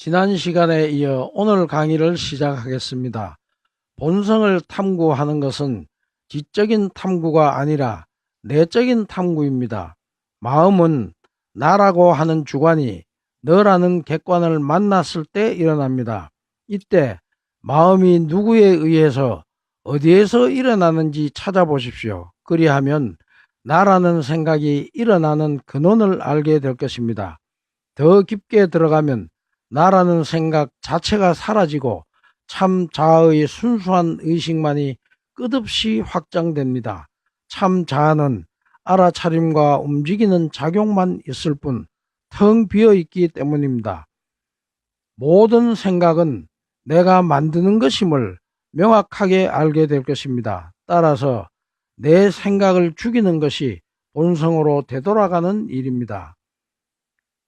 지난 시간에 이어 오늘 강의를 시작하겠습니다. 본성을 탐구하는 것은 지적인 탐구가 아니라 내적인 탐구입니다. 마음은 나라고 하는 주관이 너라는 객관을 만났을 때 일어납니다. 이때 마음이 누구에 의해서 어디에서 일어나는지 찾아보십시오. 그리하면 나라는 생각이 일어나는 근원을 알게 될 것입니다. 더 깊게 들어가면 나라는 생각 자체가 사라지고 참 자아의 순수한 의식만이 끝없이 확장됩니다. 참 자아는 알아차림과 움직이는 작용만 있을 뿐 텅 비어 있기 때문입니다. 모든 생각은 내가 만드는 것임을 명확하게 알게 될 것입니다. 따라서 내 생각을 죽이는 것이 본성으로 되돌아가는 일입니다.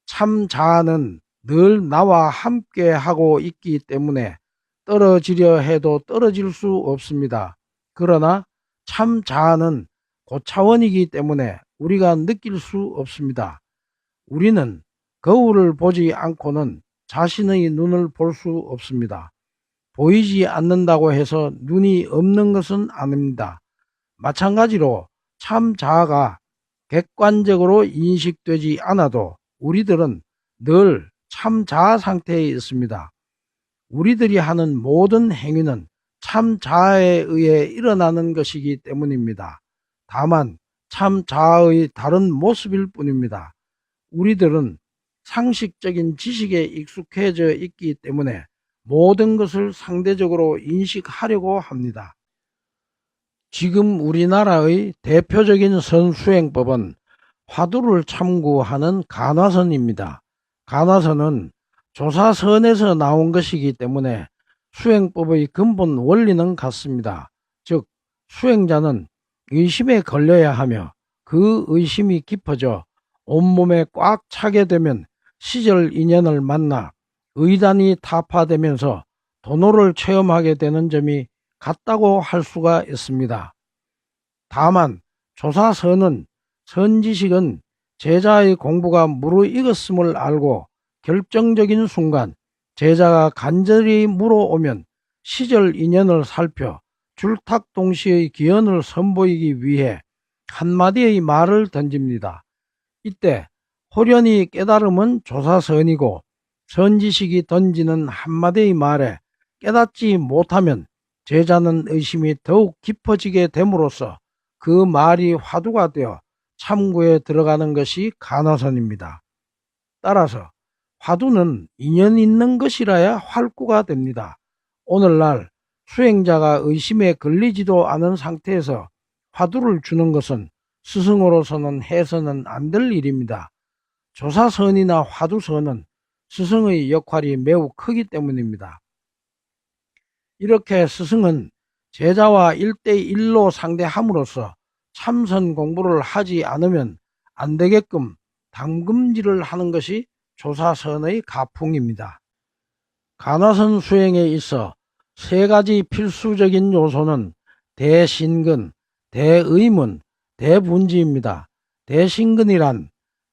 참 자아는 늘 나와 함께 하고 있기 때문에 떨어지려 해도 떨어질 수 없습니다. 그러나 참 자아는 고차원이기 때문에 우리가 느낄 수 없습니다. 우리는 거울을 보지 않고는 자신의 눈을 볼 수 없습니다. 보이지 않는다고 해서 눈이 없는 것은 아닙니다. 마찬가지로 참 자아가 객관적으로 인식되지 않아도 우리들은 늘 참 자아 상태에 있습니다. 우리들이 하는 모든 행위는 참 자아에 의해 일어나는 것이기 때문입니다. 다만 참 자아의 다른 모습일 뿐입니다. 우리들은 상식적인 지식에 익숙해져 있기 때문에 모든 것을 상대적으로 인식하려고 합니다. 지금 우리나라의 대표적인 선수행법은 화두를 참고하는 간화선입니다. 간화선은 조사선에서 나온 것이기 때문에 수행법의 근본 원리는 같습니다. 즉, 수행자는 의심에 걸려야 하며 그 의심이 깊어져 온몸에 꽉 차게 되면 시절 인연을 만나 의단이 타파되면서 도노를 체험하게 되는 점이 같다고 할 수가 있습니다. 다만 조사선은 선지식은 제자의 공부가 무르익었음을 알고 결정적인 순간 제자가 간절히 물어오면 시절 인연을 살펴 줄탁동시의 기원을 선보이기 위해 한마디의 말을 던집니다. 이때 호련히 깨달음은 조사선이고 선지식이 던지는 한마디의 말에 깨닫지 못하면 제자는 의심이 더욱 깊어지게 됨으로써 그 말이 화두가 되어 참고에 들어가는 것이 간화선입니다. 따라서 화두는 인연 있는 것이라야 활구가 됩니다. 오늘날 수행자가 의심에 걸리지도 않은 상태에서 화두를 주는 것은 스승으로서는 해서는 안 될 일입니다. 조사선이나 화두선은 스승의 역할이 매우 크기 때문입니다. 이렇게 스승은 제자와 1대1로 상대함으로써 참선 공부를 하지 않으면 안 되게끔 당금질을 하는 것이 조사선의 가풍입니다. 간화선 수행에 있어 세 가지 필수적인 요소는 대신근, 대의문, 대분지입니다. 대신근이란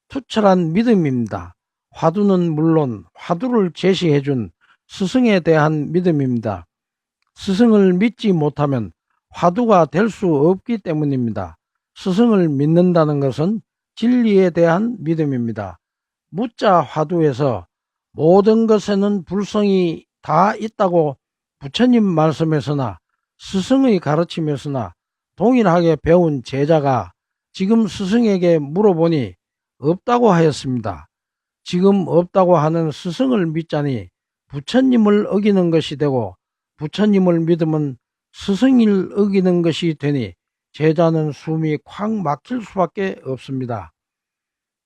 투철한 믿음입니다. 화두는 물론 화두를 제시해준 스승에 대한 믿음입니다. 스승을 믿지 못하면 화두가 될 수 없기 때문입니다. 스승을 믿는다는 것은 진리에 대한 믿음입니다. 무자 화두에서 모든 것에는 불성이 다 있다고 부처님 말씀에서나 스승의 가르침에서나 동일하게 배운 제자가 지금 스승에게 물어보니 없다고 하였습니다. 지금 없다고 하는 스승을 믿자니 부처님을 어기는 것이 되고 부처님을 믿으면 스승을 어기는 것이 되니 제자는 숨이 콱 막힐 수밖에 없습니다.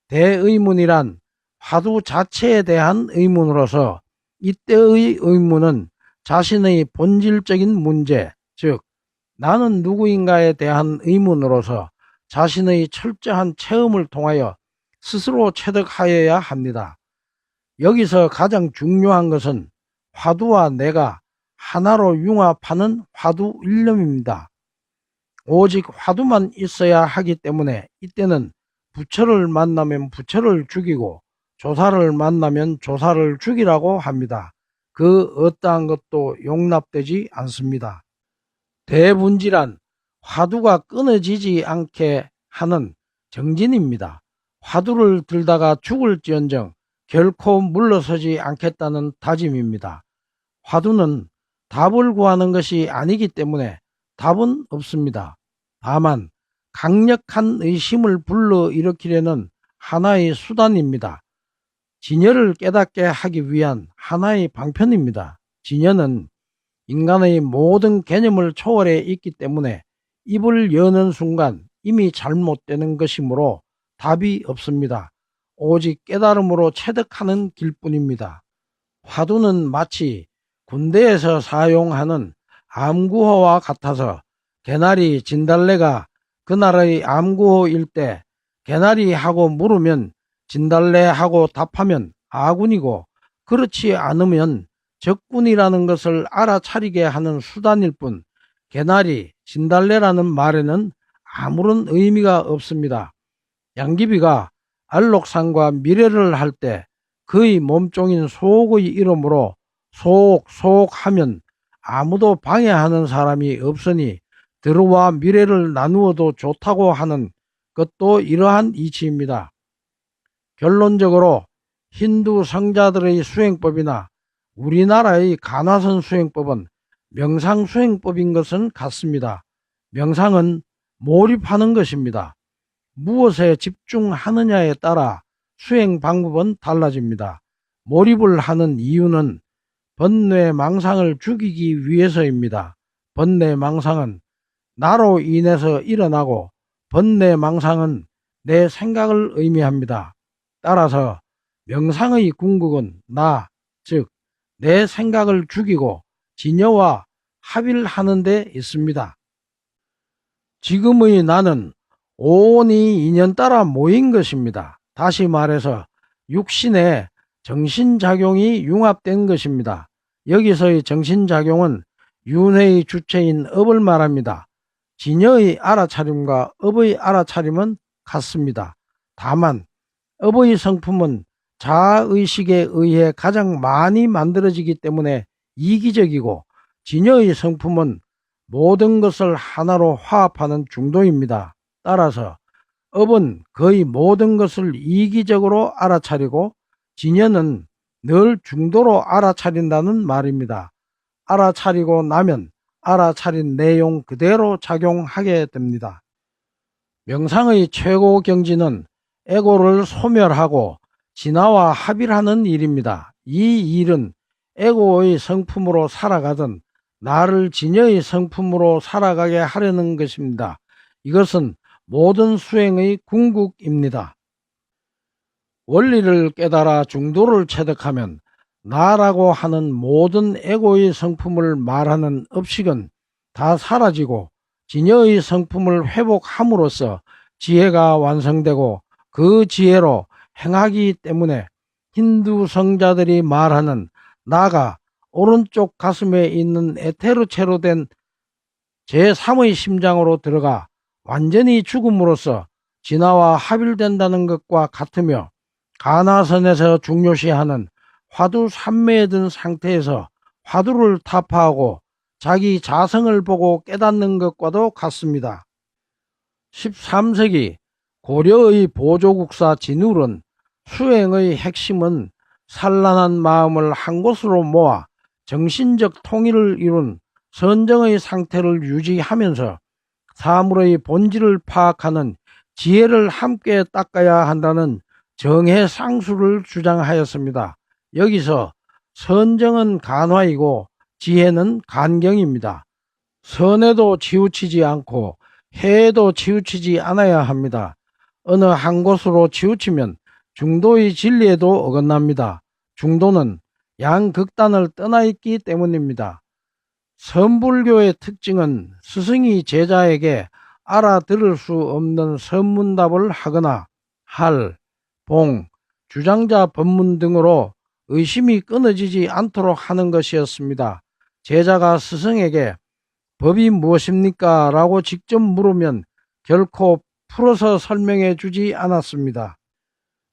대의문이란 화두 자체에 대한 의문으로서 이때의 의문은 자신의 본질적인 문제, 즉 나는 누구인가에 대한 의문으로서 자신의 철저한 체험을 통하여 스스로 체득하여야 합니다. 여기서 가장 중요한 것은 화두와 내가 하나로 융합하는 화두 일념입니다. 오직 화두만 있어야 하기 때문에 이때는 부처를 만나면 부처를 죽이고 조사를 만나면 조사를 죽이라고 합니다. 그 어떠한 것도 용납되지 않습니다. 대분질한 화두가 끊어지지 않게 하는 정진입니다. 화두를 들다가 죽을지언정 결코 물러서지 않겠다는 다짐입니다. 화두는 답을 구하는 것이 아니기 때문에 답은 없습니다. 다만 강력한 의심을 불러일으키려는 하나의 수단입니다. 진여를 깨닫게 하기 위한 하나의 방편입니다. 진여는 인간의 모든 개념을 초월해 있기 때문에 입을 여는 순간 이미 잘못되는 것이므로 답이 없습니다. 오직 깨달음으로 체득하는 길뿐입니다. 화두는 마치 군대에서 사용하는 암구호와 같아서 개나리, 진달래가 그날의 암구호일 때 개나리하고 물으면 진달래하고 답하면 아군이고 그렇지 않으면 적군이라는 것을 알아차리게 하는 수단일 뿐 개나리, 진달래라는 말에는 아무런 의미가 없습니다. 양귀비가 알록산과 미래를 할 때 그의 몸종인 소옥의 이름으로 소옥, 소옥 하면 아무도 방해하는 사람이 없으니 들어와 미래를 나누어도 좋다고 하는 것도 이러한 이치입니다. 결론적으로 힌두 성자들의 수행법이나 우리나라의 간화선 수행법은 명상 수행법인 것은 같습니다. 명상은 몰입하는 것입니다. 무엇에 집중하느냐에 따라 수행 방법은 달라집니다. 몰입을 하는 이유는 번뇌 망상을 죽이기 위해서입니다. 번뇌 망상은 나로 인해서 일어나고 번뇌 망상은 내 생각을 의미합니다. 따라서 명상의 궁극은 나, 즉 내 생각을 죽이고 진여와 합일하는 데 있습니다. 지금의 나는 온이 인연 따라 모인 것입니다. 다시 말해서 육신에 정신작용이 융합된 것입니다. 여기서의 정신작용은 윤회의 주체인 업을 말합니다. 진여의 알아차림과 업의 알아차림은 같습니다. 다만 업의 성품은 자아의식에 의해 가장 많이 만들어지기 때문에 이기적이고 진여의 성품은 모든 것을 하나로 화합하는 중도입니다. 따라서 업은 거의 모든 것을 이기적으로 알아차리고 진여는 늘 중도로 알아차린다는 말입니다. 알아차리고 나면 알아차린 내용 그대로 작용하게 됩니다. 명상의 최고 경지는 에고를 소멸하고 진화와 합일하는 일입니다. 이 일은 에고의 성품으로 살아가든 나를 진여의 성품으로 살아가게 하려는 것입니다. 이것은 모든 수행의 궁극입니다. 원리를 깨달아 중도를 체득하면 나라고 하는 모든 에고의 성품을 말하는 업식은 다 사라지고 진여의 성품을 회복함으로써 지혜가 완성되고 그 지혜로 행하기 때문에 힌두 성자들이 말하는 나가 오른쪽 가슴에 있는 에테르체로 된 제3의 심장으로 들어가 완전히 죽음으로써 진화와 합일된다는 것과 같으며 간화선에서 중요시하는 화두 삼매에 든 상태에서 화두를 타파하고 자기 자성을 보고 깨닫는 것과도 같습니다. 13세기 고려의 보조국사 진울은 수행의 핵심은 산란한 마음을 한 곳으로 모아 정신적 통일을 이룬 선정의 상태를 유지하면서 사물의 본질을 파악하는 지혜를 함께 닦아야 한다는 정해상수를 주장하였습니다. 여기서 선정은 간화이고 지혜는 간경입니다. 선에도 치우치지 않고 해에도 치우치지 않아야 합니다. 어느 한 곳으로 치우치면 중도의 진리에도 어긋납니다. 중도는 양극단을 떠나 있기 때문입니다. 선불교의 특징은 스승이 제자에게 알아들을 수 없는 선문답을 하거나 할, 봉, 주장자 법문 등으로 의심이 끊어지지 않도록 하는 것이었습니다. 제자가 스승에게 법이 무엇입니까? 라고 직접 물으면 결코 풀어서 설명해 주지 않았습니다.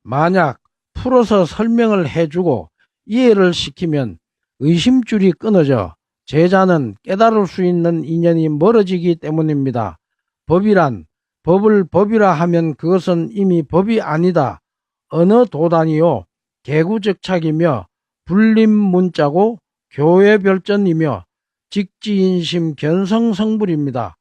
만약 풀어서 설명을 해주고 이해를 시키면 의심줄이 끊어져 제자는 깨달을 수 있는 인연이 멀어지기 때문입니다. 법이란 법을 법이라 하면 그것은 이미 법이 아니다. 어느 도단이요 개구적착이며 불림문자고 교회별전이며 직지인심 견성성불입니다.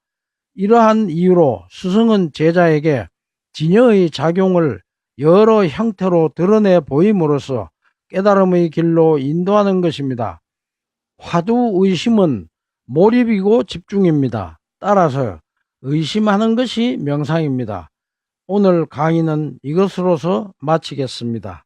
이러한 이유로 스승은 제자에게 진여의 작용을 여러 형태로 드러내 보임으로써 깨달음의 길로 인도하는 것입니다. 화두의심은 몰입이고 집중입니다. 따라서 의심하는 것이 명상입니다. 오늘 강의는 이것으로서 마치겠습니다.